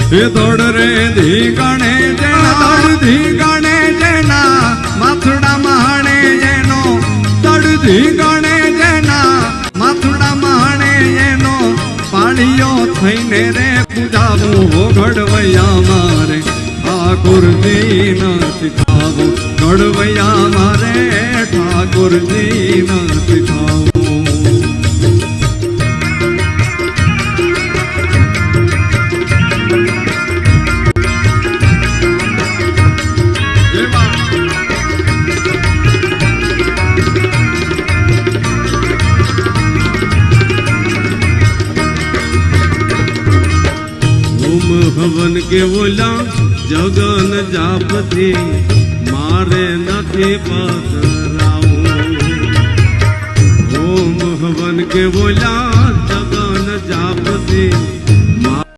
એ દોડ રે ધી ગણે જેના ધી ગણે જેના માથડા મહાણે જેનો દોડ ધી ગણે જેના માથડા મહાણે એનો પાણીઓ થઈને રે પૂજાવું ઘડવૈયા મારે ઠાકોરજી નથી થાવું ઘડવૈયા મારે ઠાકોરજી નથી થાવું હવન કે બોલા જગન જાપથી મારે નથી પધરાવું ઓમ હવન કે બોલા